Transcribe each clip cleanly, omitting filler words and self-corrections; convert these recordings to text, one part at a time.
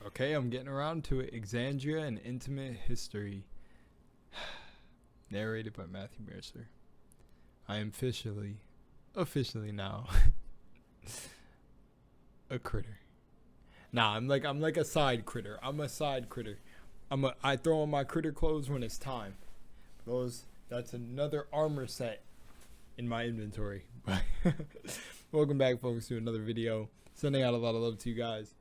Okay, I'm getting around to it. Exandria, an intimate history. Narrated by Matthew Mercer. I am officially now a critter. Nah, I'm like a side critter. I'm a side critter. I throw on my critter clothes when it's time. That's another armor set in my inventory. Welcome back, folks, to another video. Sending out a lot of love to you guys.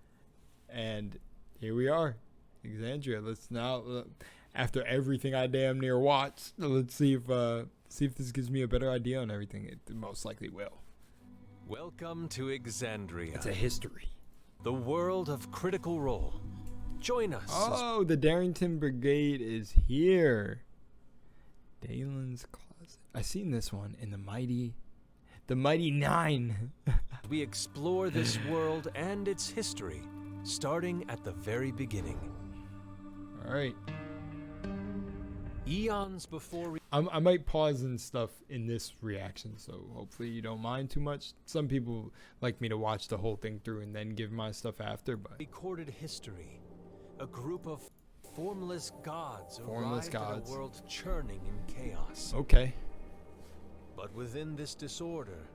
And here we are, Exandria. Let's now, after everything I damn near watched, let's see if this gives me a better idea on everything. It most likely will. Welcome to Exandria. It's a history. The world of Critical Role. Join us. Oh, the Darrington Brigade is here. Dalen's Closet. I seen this one in the Mighty Nine. We explore this world and its history, starting at the very beginning. All right. Eons before I might pause and stuff in this reaction, so hopefully you don't mind too much. Some people like me to watch the whole thing through and then give my stuff after, but recorded history, a group of formless gods arrived at a world churning in chaos. Okay. But within this disorder,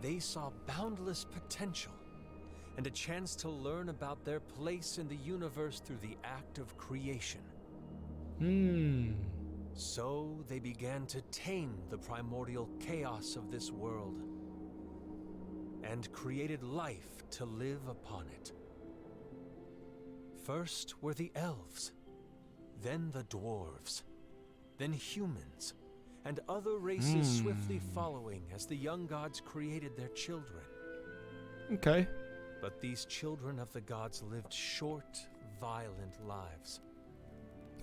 they saw boundless potential and a chance to learn about their place in the universe through the act of creation. So they began to tame the primordial chaos of this world and created life to live upon it. First were the elves, then the dwarves, then humans, and other races swiftly following as the young gods created their children. Okay. But these children of the gods lived short, violent lives.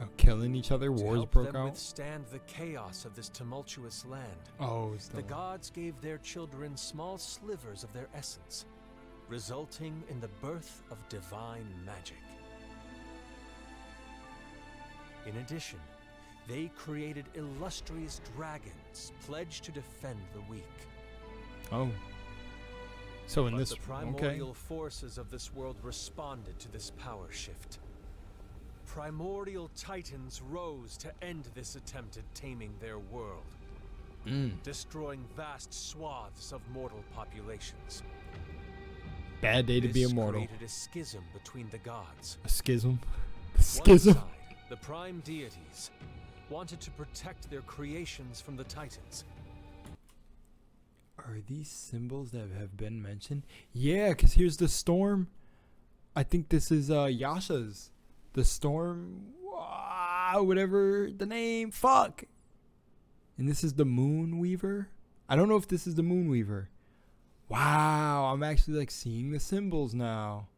Oh, killing each other, wars broke out. To help them withstand the chaos of this tumultuous land, the gods gave their children small slivers of their essence, resulting in the birth of divine magic. In addition, they created illustrious dragons pledged to defend the weak. Oh. So in But this, the primordial forces of this world responded to this power shift. Primordial titans rose to end this attempt at taming their world, destroying vast swaths of mortal populations. Bad day to be immortal. This created a schism between the gods. A schism? A schism? One side, the prime deities, wanted to protect their creations from the titans. Are these symbols that have been mentioned? Yeah, because here's the storm. I think this is Yasha's. The storm, whatever the name, fuck. And this is the Moon Weaver. I don't know if this is the Moon Weaver. Wow, I'm actually like seeing the symbols now.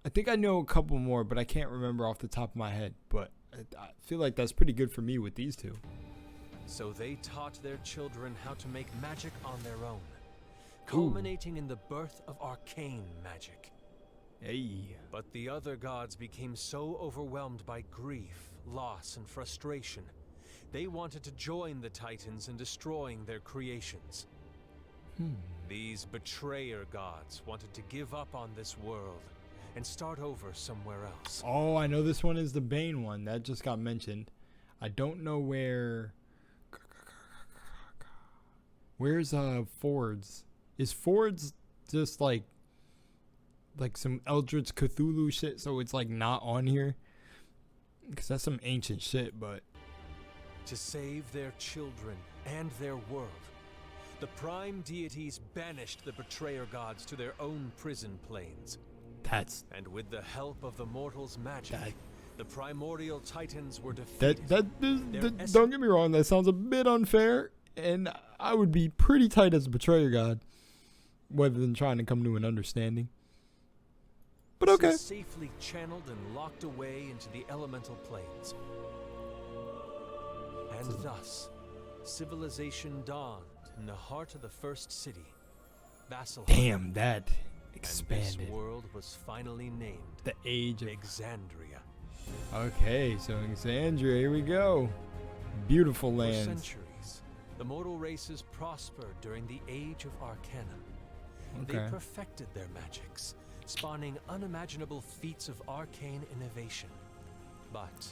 I think I know a couple more, but I can't remember off the top of my head. But I feel like that's pretty good for me with these two. So they taught their children how to make magic on their own, culminating in the birth of arcane magic. Hey. But the other gods became so overwhelmed by grief, loss, and frustration, they wanted to join the Titans in destroying their creations. These betrayer gods wanted to give up on this world and start over somewhere else. Oh, I know this one is the Bane one. That just got mentioned. I don't know where... Where's Ford's? Is Ford's just like some Eldritch Cthulhu shit, so it's like not on here? Because that's some ancient shit, but... To save their children and their world, the prime deities banished the betrayer gods to their own prison planes. And with the help of the mortals' magic, the primordial titans were defeated. Don't get me wrong, that sounds a bit unfair, and I would be pretty tight as a betrayer god, rather than trying to come to an understanding. But okay. Safely channeled and locked away into the elemental planes. And thus, civilization dawned in the heart of the first city, Vasselheim. Damn, that expanded. And this world was finally named the Age of Exandria. Okay, so Exandria, here we go. Beautiful lands. For centuries, the mortal races prospered during the Age of Arcanum. They perfected their magics, spawning unimaginable feats of arcane innovation. But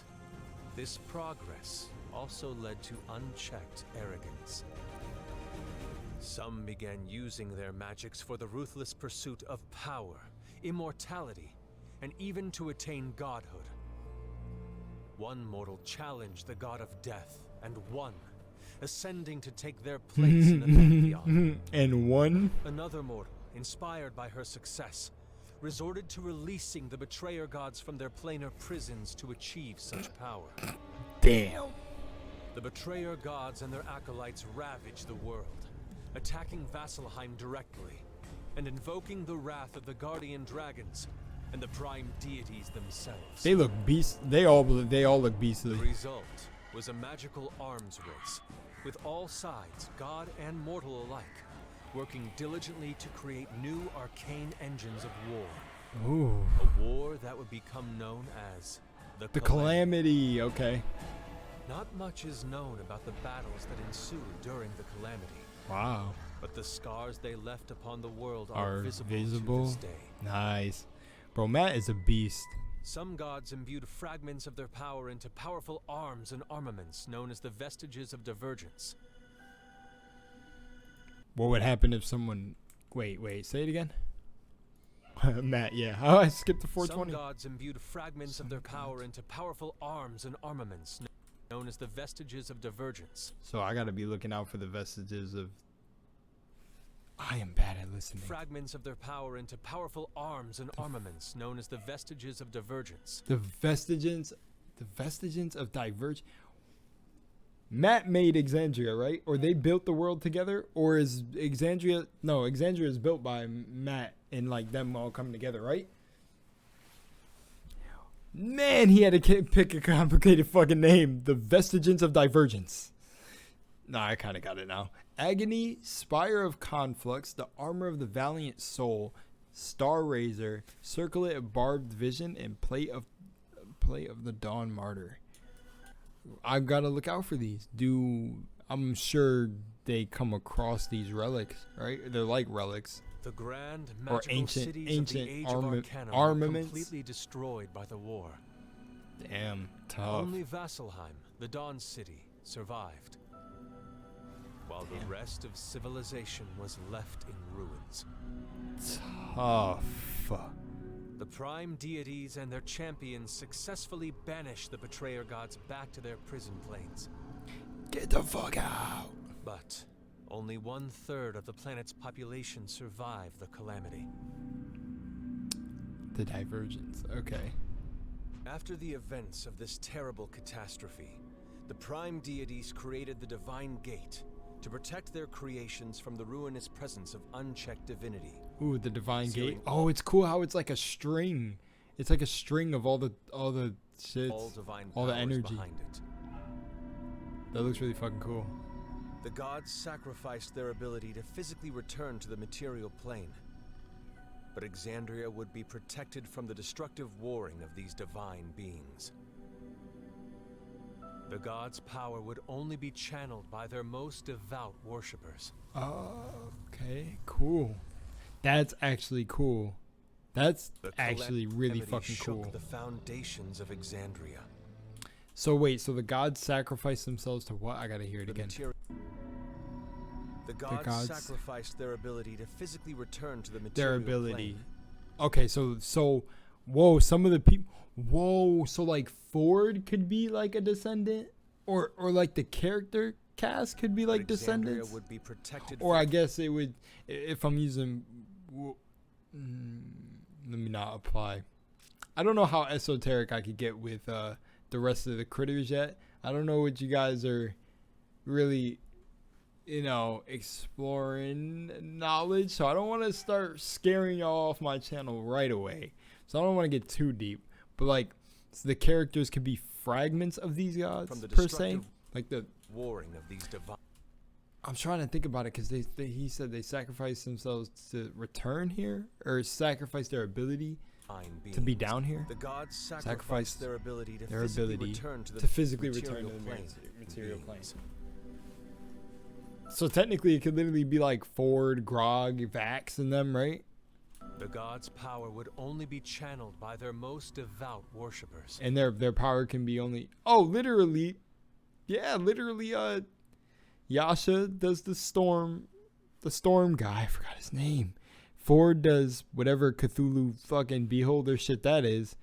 this progress also led to unchecked arrogance. Some began using their magics for the ruthless pursuit of power, immortality, and even to attain godhood. One mortal challenged the god of death and won, ascending to take their place in the pantheon. And one? Another mortal, inspired by her success, resorted to releasing the betrayer gods from their planar prisons to achieve such power. Damn. The betrayer gods and their acolytes ravaged the world, attacking Vasselheim directly, and invoking the wrath of the guardian dragons and the prime deities themselves. They look beast. They all look beastly. The result was a magical arms race, with all sides, god and mortal alike, working diligently to create new arcane engines of war. Ooh. A war that would become known as the Calamity. Okay. Not much is known about the battles that ensued during the Calamity. Wow. But the scars they left upon the world Are are visible to this day. Nice. Bro, Matt is a beast. Some gods imbued fragments of their power into powerful arms and armaments known as the vestiges of Divergence. What would happen if someone... Wait, say it again? Matt, yeah. Oh, I skipped the 420. Some gods imbued fragments of their power into powerful arms and armaments known as the vestiges of Divergence. So I gotta be looking out for the vestiges of... I am bad at listening. Fragments of their power into powerful arms and armaments known as the vestiges of Divergence. The vestiges of Divergence. Matt made Exandria, right? Or they built the world together? Or is Exandria... No, Exandria is built by Matt and like them all coming together, right? Man, he had to pick a complicated fucking name. The Vestiges of Divergence. Nah, I kind of got it now. Agony, Spire of Conflux, the Armor of the Valiant Soul, Star Razor, Circlet of Barbed Vision, and Plate of the Dawn Martyr. I've got to look out for these. I'm sure they come across these relics, right? They're like relics. The grand Or magical ancient cities of the age of Arcanum were armaments. completely destroyed by the war. Damn, tough. Only Vasselheim, the Dawn City, survived, while the rest of civilization was left in ruins. Tough. The prime deities and their champions successfully banished the betrayer gods back to their prison planes. Get the fuck out. But only 1/3 of the planet's population survived the Calamity. The Divergence, okay. After the events of this terrible catastrophe, the prime deities created the Divine Gate to protect their creations from the ruinous presence of unchecked divinity. Ooh, the Divine Gate. Oh, it's cool how it's like a string. It's like a string of all the shit, all the energy behind it. That looks really fucking cool. The gods sacrificed their ability to physically return to the material plane, but Exandria would be protected from the destructive warring of these divine beings. The gods' power would only be channeled by their most devout worshippers. Okay, cool. That's actually cool. That's actually really fucking cool. The foundations of Exandria. So wait, so the gods sacrificed themselves to what? I gotta hear it again. The gods sacrificed their ability to physically return to the material Their ability. plane. Okay, so, whoa, some of the people, so like Ford could be like a descendant, or like the character cast could be like descendants, would be protected, or I guess it would, if I'm using, let me not apply. I don't know how esoteric I could get with the rest of the critters yet. I don't know what you guys are really, exploring knowledge, so I don't want to start scaring y'all off my channel right away. So I don't want to get too deep, but like, so the characters could be fragments of these gods from the per se, like the warring of these divine. I'm trying to think about it because he said they sacrificed themselves to return here, or sacrifice their ability to be down here. The gods sacrificed their ability to physically return to the material plane. So technically, it could literally be like Ford, Grog, Vax, and them, right? The gods' power would only be channeled by their most devout worshippers. And their power can be only, oh, literally, yeah, literally, Yasha does the storm guy, I forgot his name. Ford does whatever Cthulhu fucking beholder shit that is.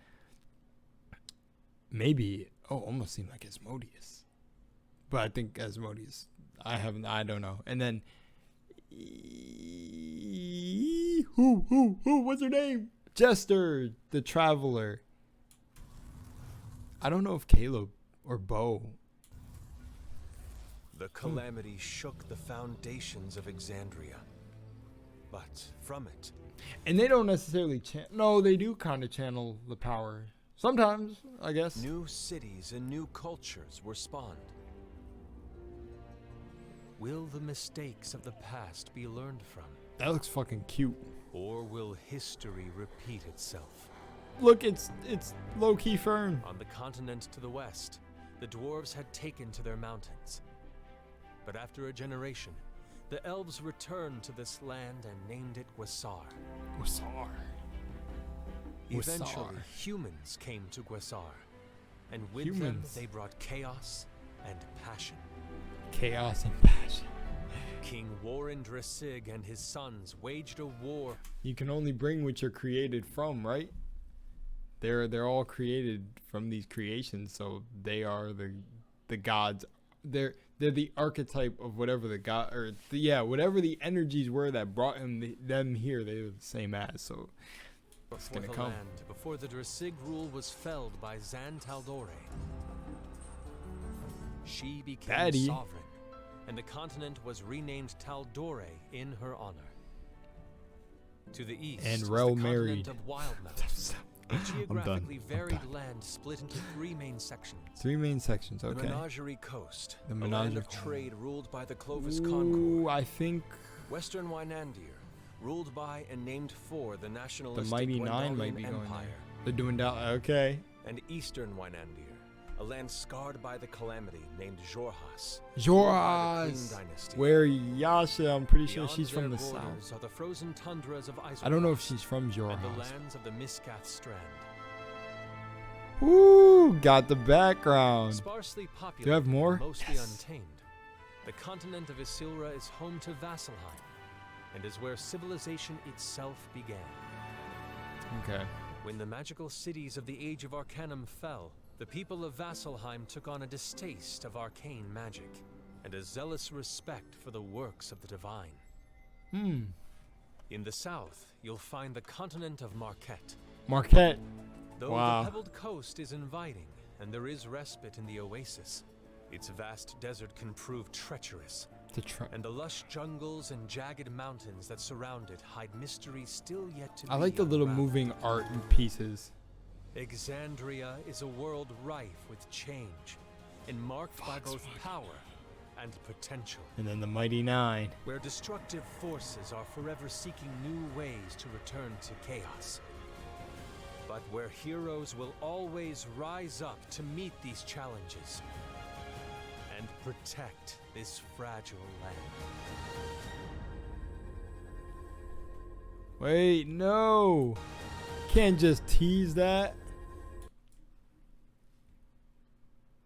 Maybe, almost seemed like Asmodeus. But I think Asmodeus, I don't know. And then, what's her name? Jester, the Traveler. I don't know if Caleb or Bo. The calamity shook the foundations of Exandria. But from it, And they don't necessarily no, they do kind of channel the power. Sometimes, I guess. new cities and new cultures were spawned. Will the mistakes of the past be learned from? That looks fucking cute. Or will history repeat itself? Look, it's low-key Fern. On the continent to the west, the dwarves had taken to their mountains. But after a generation, the elves returned to this land and named it Gwasar. Gwasar. Eventually, humans came to Gwasar, and with them Humans. they brought chaos and passion. Chaos and passion. King Warren Dressig and his sons waged a war. You can only bring what you're created from, right? They're all created from these creations, so they are the gods. They're the archetype of whatever the god, or whatever the energies were that brought them here. They were the same as, so it's for gonna the come. land before the Dressig rule was felled by Zan Taldore. She became Daddy. sovereign, and the continent was renamed Taldore in her honor. To the east And is Rel the married. continent of Wild Mountains, a geographically I'm varied done. land split into three main sections. 3 main sections, The okay. Menagerie Coast, The a land Menagerie- of trade ruled by the Clovis Ooh, Concord. I think Western Wynandir, ruled by and named for the the nationalistic Mighty Nine might Gwendolian be going Empire. there. They're doing that, okay. And Eastern Wynandir, a land scarred by the calamity named Jorhas. Jorhas, Dynasty. where Yasha, I'm pretty sure Beyond she's from their the south. borders are the frozen tundras of Isleworld I don't know if she's from and the Jorhas. lands of the Miskath Strand. Ooh, got the background. Sparsely populated, Do you have more? and mostly Yes. untamed, the continent of Isilra is home to Vasselheim, and is where civilization itself began. Okay. When the magical cities of the Age of Arcanum fell, the people of Vasselheim took on a distaste of arcane magic, and a zealous respect for the works of the divine. In the south, you'll find the continent of Marquette. Marquette. Though Wow. the pebbled coast is inviting, and there is respite in the oasis, its vast desert can prove treacherous, and the lush jungles and jagged mountains that surround it hide mysteries still yet to be I like the little unraveled. moving art pieces. Exandria is a world rife with change, and marked by both power and potential, And then the Mighty Nine. where destructive forces are forever seeking new ways to return to chaos. But where heroes will always rise up to meet these challenges and protect this fragile land. Wait, no. Can't just tease that.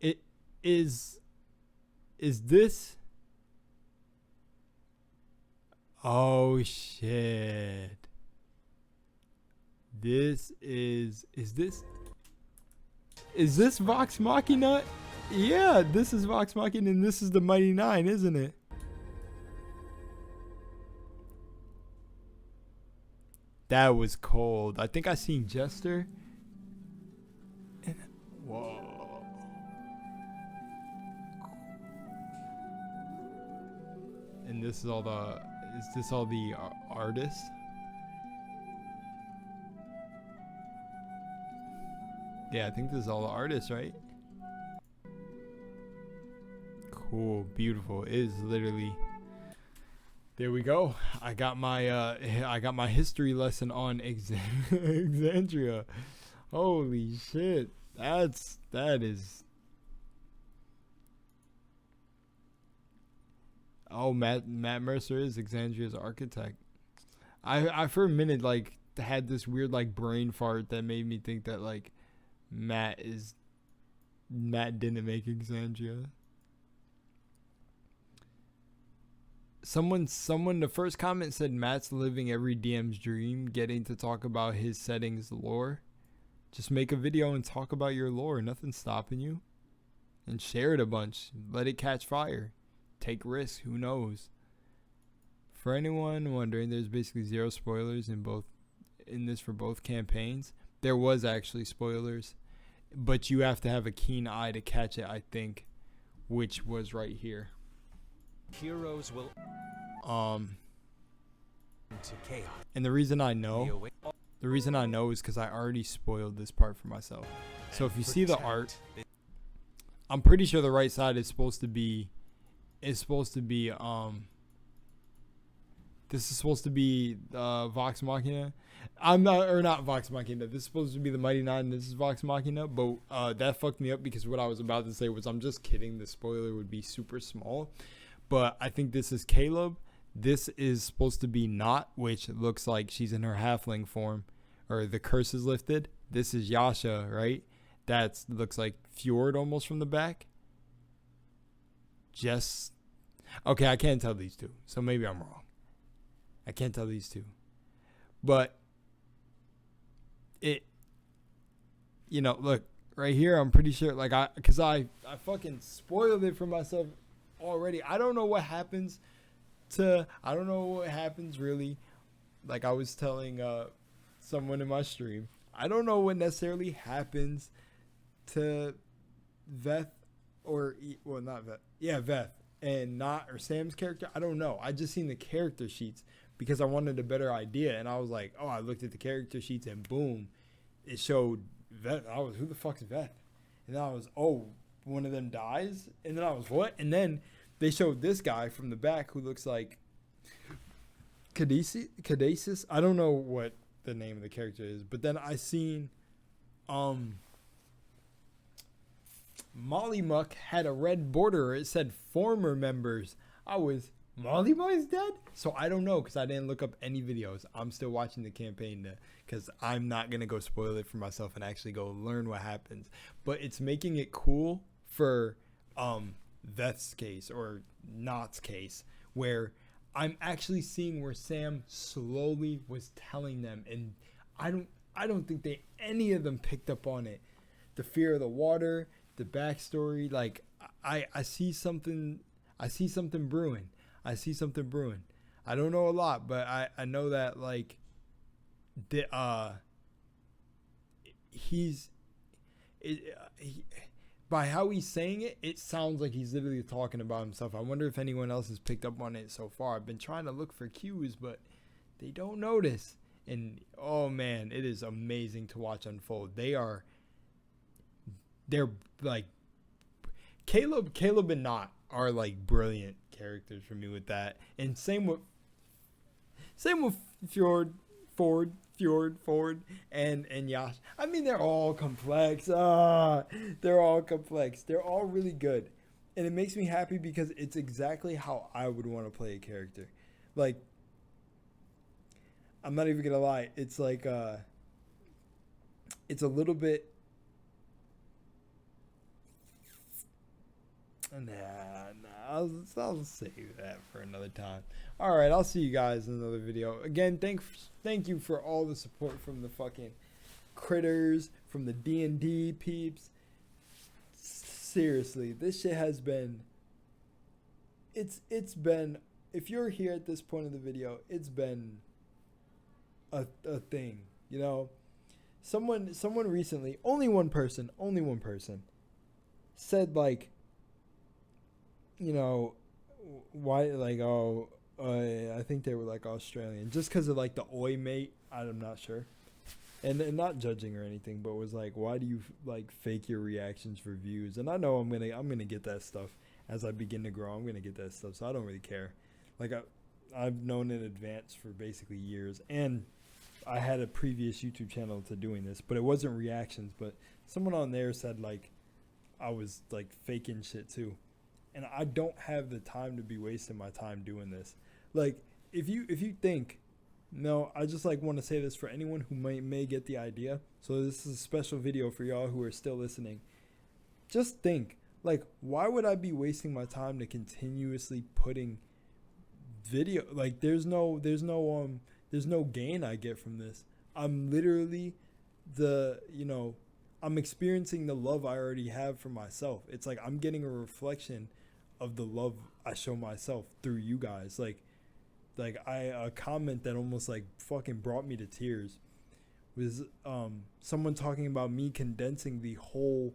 It is this? Oh shit. Is this Vox Machina? Yeah, this is Vox Machina and this is the Mighty Nine, isn't it? That was cold. I think I seen Jester. Whoa. And this is all the. Is this all the artists? Yeah, I think this is all the artists, right? Cool, beautiful. It is literally. There we go. I got my history lesson on Exandria. Holy shit. That is. Oh, Matt Mercer is Exandria's architect. I for a minute like had this weird like brain fart that made me think that like Matt didn't make Exandria. Someone, the first comment said Matt's living every DM's dream, getting to talk about his settings lore. Just make a video and talk about your lore. Nothing's stopping you. And share it a bunch. Let it catch fire. Take risks. Who knows? For anyone wondering, there's basically zero spoilers in this for both campaigns. There was actually spoilers, but you have to have a keen eye to catch it, I think, which was right here. Heroes will to chaos. And the reason I know is because I already spoiled this part for myself. So if you see the art, I'm pretty sure the right side is supposed to be this is supposed to be Vox Machina. Not Vox Machina. This is supposed to be the Mighty Nine. This is Vox Machina. But that fucked me up because what I was about to say was I'm just kidding. The spoiler would be super small. But I think this is Caleb. This is supposed to be Not, which looks like she's in her halfling form, or the curse is lifted. This is Yasha, right? That looks like Fjord almost from the back. Okay, I can't tell these two, so maybe I'm wrong. I can't tell these two. But look, right here, I'm pretty sure, because I fucking spoiled it for myself already. I don't know what happens really. Like I was telling someone in my stream, I don't know what necessarily happens to Veth Veth and Not or Sam's character. I don't know. I just seen the character sheets because I wanted a better idea, and I was like, I looked at the character sheets and boom, it showed Veth. I was, who the fuck's Veth? And then I was, one of them dies, and then I was, what? And then they showed this guy from the back who looks like Cadesis. I don't know what the name of the character is, but then I seen Molly Muck had a red border. It said former members. Molly Muck is dead? So I don't know because I didn't look up any videos. I'm still watching the campaign because I'm not going to go spoil it for myself and actually go learn what happens. But it's making it cool for Veth's case or Not's case where I'm actually seeing where Sam slowly was telling them, and I don't think any of them picked up on it. The fear of the water, the backstory, like I see something brewing. I don't know a lot, but I know that like by how he's saying it, it sounds like he's literally talking about himself. I wonder if anyone else has picked up on it so far. I've been trying to look for cues, but they don't notice. And oh man, it is amazing to watch unfold. They're like Caleb and Not are like brilliant characters for me with that. And same with Fjord, and Yash. I mean, they're all complex. They're all complex. They're all really good. And it makes me happy because it's exactly how I would want to play a character. Like, I'm not even going to lie. It's like, it's a little bit. I'll save that for another time. All right, I'll see you guys in another video. Again, thank you for all the support from the fucking critters, from the D&D peeps. Seriously, this shit has been. It's been. If you're here at this point of the video, it's been a thing. You know, someone recently, only one person, said like, you know, why, like, I think they were like Australian, just because of like the oi mate. I'm not sure, and not judging or anything, but was like, why do you like fake your reactions for views? And I know I'm gonna get that stuff as I begin to grow. I'm gonna get that stuff, so I don't really care. Like I've known in advance for basically years, and I had a previous YouTube channel to doing this, but it wasn't reactions. But someone on there said like I was like faking shit too. And I don't have the time to be wasting my time doing this. Like, if you think no, I just like want to say this for anyone who may get the idea. So this is a special video for y'all who are still listening. Just think, like, why would I be wasting my time to continuously putting video? Like, there's no gain I get from this. I'm literally I'm experiencing the love I already have for myself. It's like I'm getting a reflection of the love I show myself through you guys. Like a comment that almost like fucking brought me to tears was someone talking about me condensing the whole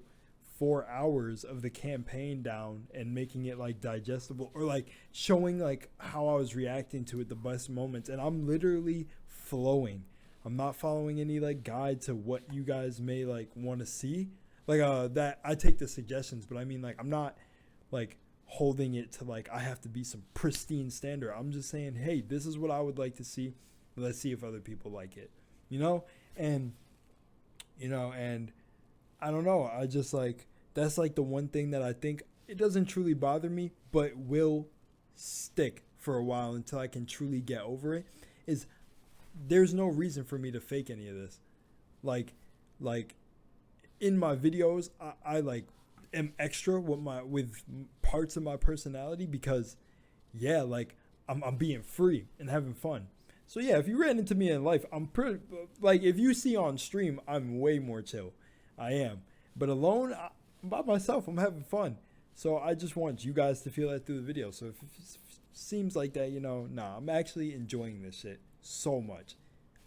4 hours of the campaign down and making it like digestible, or like showing like how I was reacting to it, the best moments. And I'm literally flowing. I'm not following any like guide to what you guys may like want to see. Like that I take the suggestions, but I mean, like, I'm not like holding it to like I have to be some pristine standard. I'm just saying, hey, this is what I would like to see. Let's see if other people like it. And I don't know. I just like, that's like the one thing that I think it doesn't truly bother me, but will stick for a while until I can truly get over it, is there's no reason for me to fake any of this. Like in my videos, I like am extra with parts of my personality because, yeah, like I'm being free and having fun. So yeah, if you ran into me in life, I'm pretty, like, if you see on stream, I'm way more chill. I am. But alone, by myself, I'm having fun. So I just want you guys to feel that through the video. So if it seems like that, I'm actually enjoying this shit so much.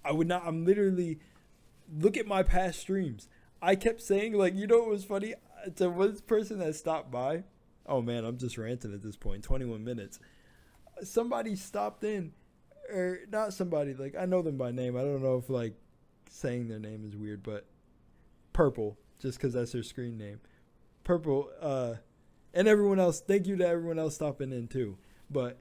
I'm literally, look at my past streams. I kept saying, like, what was funny? To one person that stopped by, oh man, I'm just ranting at this point, 21 minutes. Somebody stopped in, or not somebody, like, I know them by name. I don't know if, like, saying their name is weird, but Purple, just because that's their screen name. Purple, and everyone else, thank you to everyone else stopping in too. But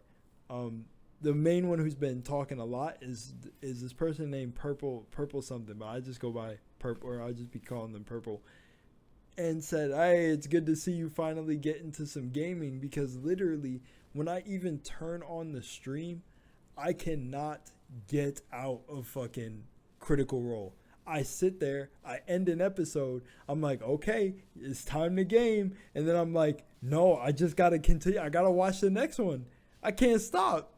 the main one who's been talking a lot is this person named Purple something, but I just go by Purple, or I'll just be calling them Purple. And said, hey, it's good to see you finally get into some gaming, because literally when I even turn on the stream, I cannot get out of fucking Critical Role. I sit there, I end an episode, I'm like, okay, it's time to game. And then I'm like, no, I just got to continue. I got to watch the next one. I can't stop.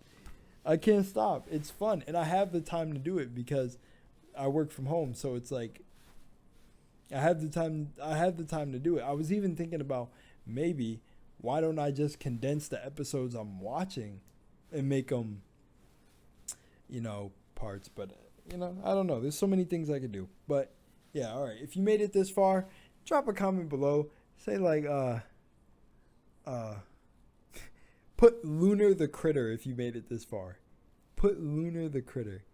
It's fun. And I have the time to do it because I work from home. So it's like, I have the time to do it. I was even thinking about, maybe, why don't I just condense the episodes I'm watching and make them, parts. But, I don't know. There's so many things I could do. But, yeah, all right. If you made it this far, drop a comment below. Say, like, put Lunar the Critter if you made it this far. Put Lunar the Critter.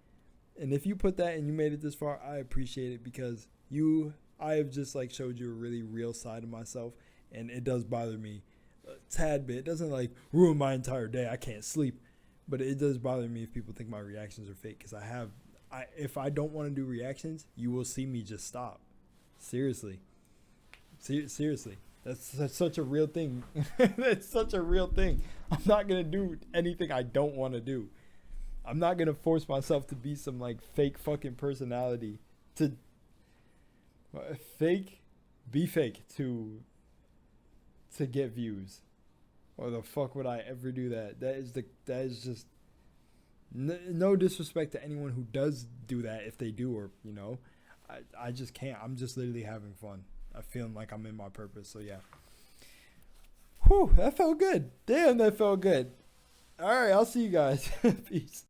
And if you put that and you made it this far, I appreciate it, because I have just like showed you a really real side of myself, and it does bother me a tad bit. It doesn't like ruin my entire day. I can't sleep, but it does bother me if people think my reactions are fake, because if I don't want to do reactions, you will see me just stop. Seriously. Seriously. That's such a real thing. That's such a real thing. I'm not going to do anything I don't want to do. I'm not going to force myself to be some like fake fucking personality to be fake to get views. Or the fuck would I ever do that? That is just no disrespect to anyone who does do that, if they do, or I just can't. I'm just literally having fun. I feel like I'm in my purpose. So yeah. Whew, that felt good. Damn, that felt good. All right, I'll see you guys. Peace.